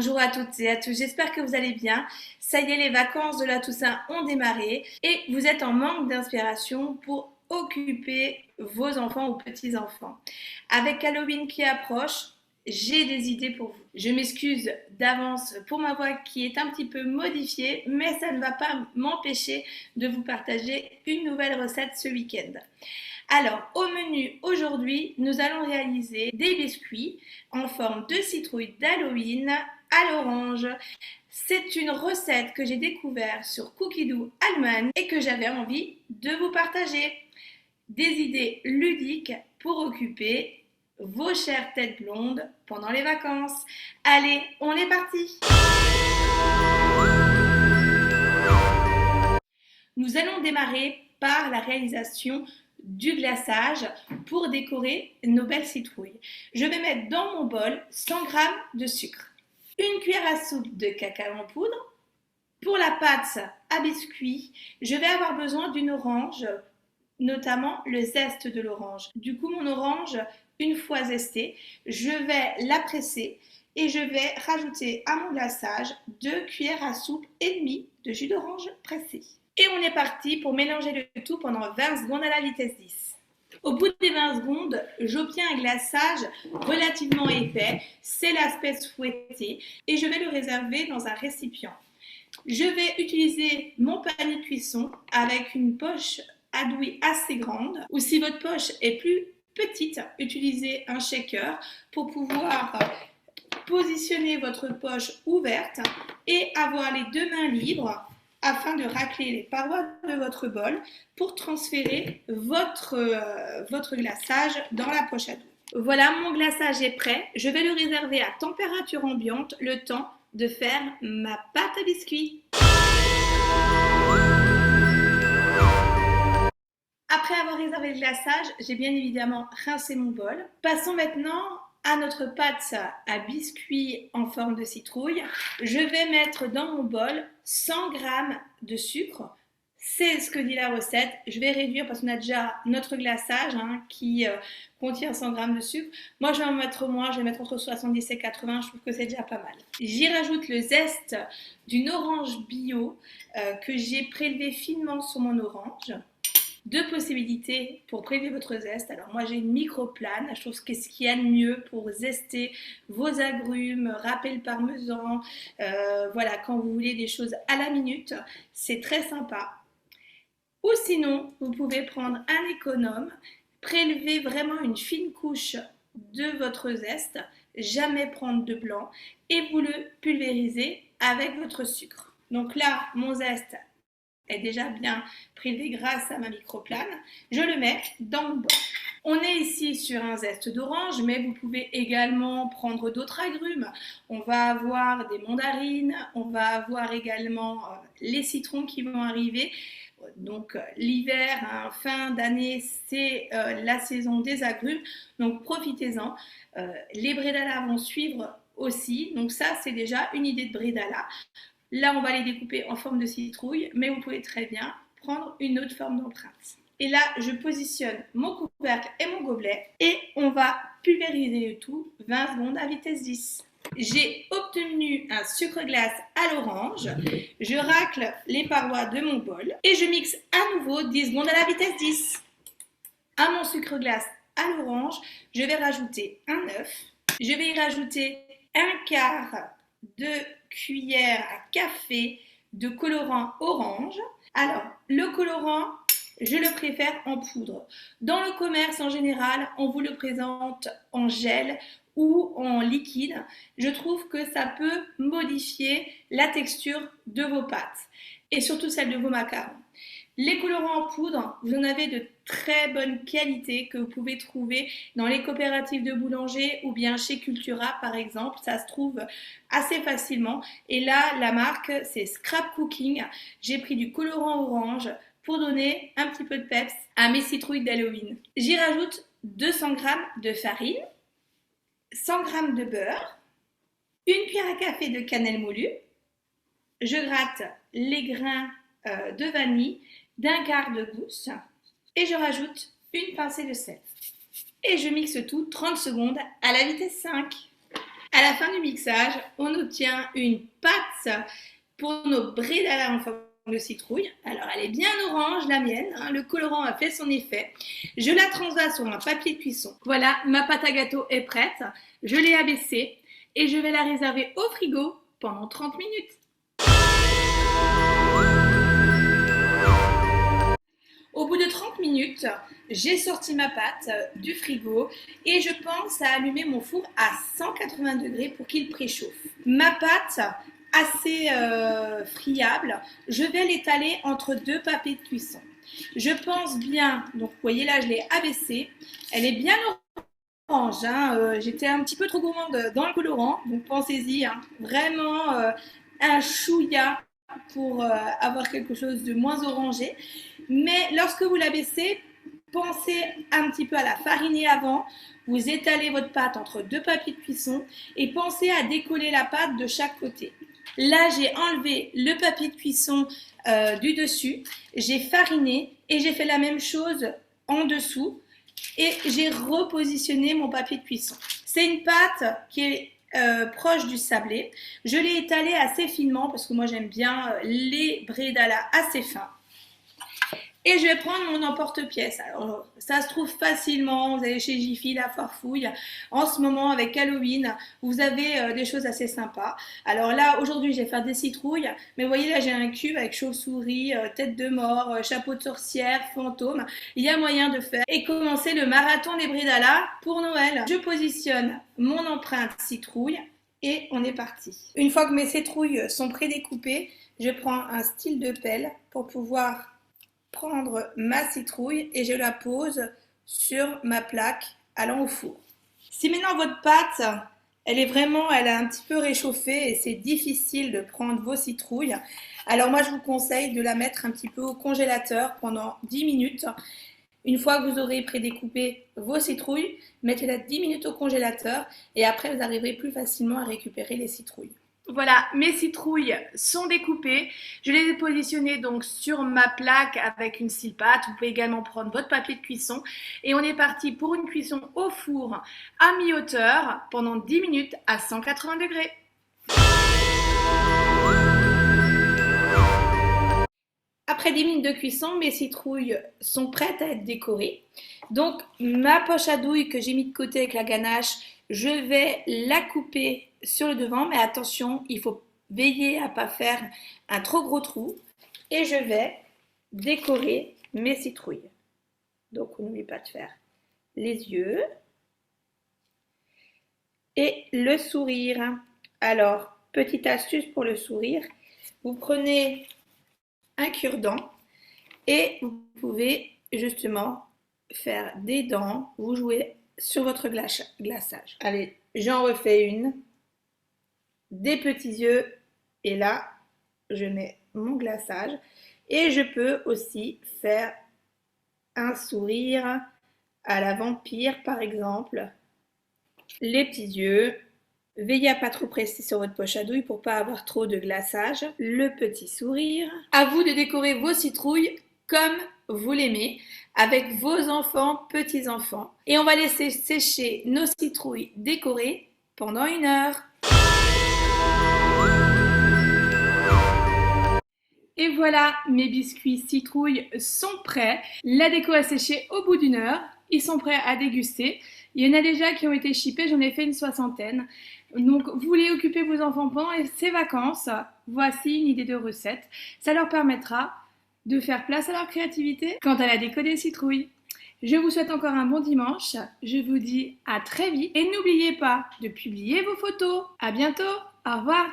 Bonjour à toutes et à tous, j'espère que vous allez bien. Ça y est, les vacances de la Toussaint ont démarré et vous êtes en manque d'inspiration pour occuper vos enfants ou petits-enfants. Avec Halloween qui approche, j'ai des idées pour vous. Je m'excuse d'avance pour ma voix qui est un petit peu modifiée, mais ça ne va pas m'empêcher de vous partager une nouvelle recette ce week-end. Alors, au menu aujourd'hui, nous allons réaliser des biscuits en forme de citrouille d'Halloween à l'orange. C'est une recette que j'ai découverte sur Cookie Dough Allemagne et que j'avais envie de vous partager. Des idées ludiques pour occuper vos chères têtes blondes pendant les vacances. Allez, on est parti! Nous allons démarrer par la réalisation du glaçage pour décorer nos belles citrouilles. Je vais mettre dans mon bol 100 g de sucre, une cuillère à soupe de cacao en poudre. Pour la pâte à biscuits, je vais avoir besoin d'une orange, notamment le zeste de l'orange. Du coup, mon orange, une fois zestée, je vais la presser et je vais rajouter à mon glaçage 2 cuillères à soupe et demie de jus d'orange pressé. Et on est parti pour mélanger le tout pendant 20 secondes à la vitesse 10. Au bout des 20 secondes, j'obtiens un glaçage relativement épais, c'est l'aspect souhaité, et je vais le réserver dans un récipient. Je vais utiliser mon panier de cuisson avec une poche à douille assez grande, ou si votre poche est plus petite, utilisez un shaker pour pouvoir positionner votre poche ouverte et avoir les deux mains libres afin de racler les parois de votre bol pour transférer votre glaçage dans la poche à douille. Voilà, mon glaçage est prêt. Je vais le réserver à température ambiante le temps de faire ma pâte à biscuits. Après avoir réservé le glaçage, j'ai bien évidemment rincé mon bol. Passons maintenant à notre pâte à biscuits en forme de citrouille. Je vais mettre dans mon bol 100 g de sucre. C'est ce que dit la recette. Je vais réduire parce qu'on a déjà notre glaçage qui contient 100 g de sucre. Moi, je vais en mettre moins. Je vais mettre entre 70 et 80. Je trouve que c'est déjà pas mal. J'y rajoute le zeste d'une orange bio que j'ai prélevé finement sur mon orange. Deux possibilités pour prélever votre zeste. Alors moi j'ai une microplane, je trouve que c'est ce qu'il y a de mieux pour zester vos agrumes, râper le parmesan, voilà, quand vous voulez des choses à la minute, c'est très sympa. Ou sinon, vous pouvez prendre un économe, prélever vraiment une fine couche de votre zeste, jamais prendre de blanc et vous le pulvérisez avec votre sucre. Donc là, mon zeste est déjà bien prélevé grâce à ma microplane. Je le mets dans mon bol. On est ici sur un zeste d'orange, mais vous pouvez également prendre d'autres agrumes. On va avoir des mandarines, on va avoir également les citrons qui vont arriver. Donc l'hiver, fin d'année, c'est la saison des agrumes, donc profitez-en. Les bredala vont suivre aussi, donc ça c'est déjà une idée de bredala. Là, on va les découper en forme de citrouille, mais vous pouvez très bien prendre une autre forme d'empreinte. Et là, je positionne mon couvercle et mon gobelet et on va pulvériser le tout 20 secondes à vitesse 10. J'ai obtenu un sucre glace à l'orange. Je racle les parois de mon bol et je mixe à nouveau 10 secondes à la vitesse 10. À mon sucre glace à l'orange, je vais rajouter un œuf. Je vais y rajouter un quart de cuillère à café de colorant orange. Alors, le colorant, je le préfère en poudre. Dans le commerce, en général, on vous le présente en gel ou en liquide. Je trouve que ça peut modifier la texture de vos pâtes et surtout celle de vos macarons. Les colorants en poudre, vous en avez de très bonne qualité que vous pouvez trouver dans les coopératives de boulangers ou bien chez Cultura par exemple, ça se trouve assez facilement. Et là, la marque c'est Scrap Cooking. J'ai pris du colorant orange pour donner un petit peu de peps à mes citrouilles d'Halloween. J'y rajoute 200 g de farine, 100 g de beurre, une cuillère à café de cannelle moulue. Je gratte les grains de vanille d'un quart de gousse et je rajoute une pincée de sel. Et je mixe tout 30 secondes à la vitesse 5. À la fin du mixage, on obtient une pâte pour nos bredala en forme de citrouille. Alors elle est bien orange, la mienne, hein, le colorant a fait son effet. Je la transvase sur un papier de cuisson. Voilà, ma pâte à gâteau est prête. Je l'ai abaissée et je vais la réserver au frigo pendant 30 minutes. Au bout de 30 minutes, j'ai sorti ma pâte du frigo et je pense à allumer mon four à 180 degrés pour qu'il préchauffe. Ma pâte, assez friable, je vais l'étaler entre deux papiers de cuisson. Je pense bien, donc vous voyez là je l'ai abaissée, elle est bien orange, hein, j'étais un petit peu trop gourmande dans le colorant, donc pensez-y, hein, vraiment un chouïa pour avoir quelque chose de moins orangé. Mais lorsque vous l'abaissez, pensez un petit peu à la fariner avant. Vous étalez votre pâte entre deux papiers de cuisson et pensez à décoller la pâte de chaque côté. Là, j'ai enlevé le papier de cuisson du dessus, j'ai fariné et j'ai fait la même chose en dessous et j'ai repositionné mon papier de cuisson. C'est une pâte qui est proche du sablé. Je l'ai étalée assez finement parce que moi j'aime bien les bredala assez fins. Et je vais prendre mon emporte-pièce. Alors, ça se trouve facilement. Vous allez chez Jiffy, la Farfouille. En ce moment, avec Halloween, vous avez des choses assez sympas. Alors là, aujourd'hui, je vais faire des citrouilles. Mais vous voyez, là, j'ai un cube avec chauve-souris, tête de mort, chapeau de sorcière, fantôme. Il y a moyen de faire et commencer le marathon des bredala pour Noël. Je positionne mon empreinte citrouille et on est parti. Une fois que mes citrouilles sont prédécoupées, je prends un style de pelle pour pouvoir prendre ma citrouille et je la pose sur ma plaque allant au four. Si maintenant votre pâte, elle a un petit peu réchauffé et c'est difficile de prendre vos citrouilles, alors moi je vous conseille de la mettre un petit peu au congélateur pendant 10 minutes. Une fois que vous aurez prédécoupé vos citrouilles, mettez-la 10 minutes au congélateur et après vous arriverez plus facilement à récupérer les citrouilles. Voilà, mes citrouilles sont découpées. Je les ai positionnées donc sur ma plaque avec une scie pâte. Vous pouvez également prendre votre papier de cuisson. Et on est parti pour une cuisson au four à mi-hauteur pendant 10 minutes à 180 degrés. Après 10 minutes de cuisson, mes citrouilles sont prêtes à être décorées. Donc ma poche à douille que j'ai mis de côté avec la ganache, je vais la couper sur le devant, mais attention, il faut veiller à ne pas faire un trop gros trou. Et je vais décorer mes citrouilles. Donc on n'oublie pas de faire les yeux et le sourire. Alors, petite astuce pour le sourire, vous prenez un cure-dent et vous pouvez justement faire des dents, vous jouez sur votre glaçage. Allez, j'en refais une, des petits yeux et là je mets mon glaçage et je peux aussi faire un sourire à la vampire par exemple, les petits yeux. Veillez à pas trop presser sur votre poche à douille pour pas avoir trop de glaçage. Le petit sourire. À vous de décorer vos citrouilles comme vous l'aimez, avec vos enfants, petits-enfants. Et on va laisser sécher nos citrouilles décorées pendant 1 heure. Et voilà, mes biscuits citrouilles sont prêts. La déco a séché au bout d'1 heure. Ils sont prêts à déguster. Il y en a déjà qui ont été chippés, j'en ai fait une 60aine. Donc, vous voulez occuper vos enfants pendant ces vacances, voici une idée de recette. Ça leur permettra de faire place à leur créativité quant à la déco des citrouilles. Je vous souhaite encore un bon dimanche. Je vous dis à très vite. Et n'oubliez pas de publier vos photos. À bientôt. Au revoir.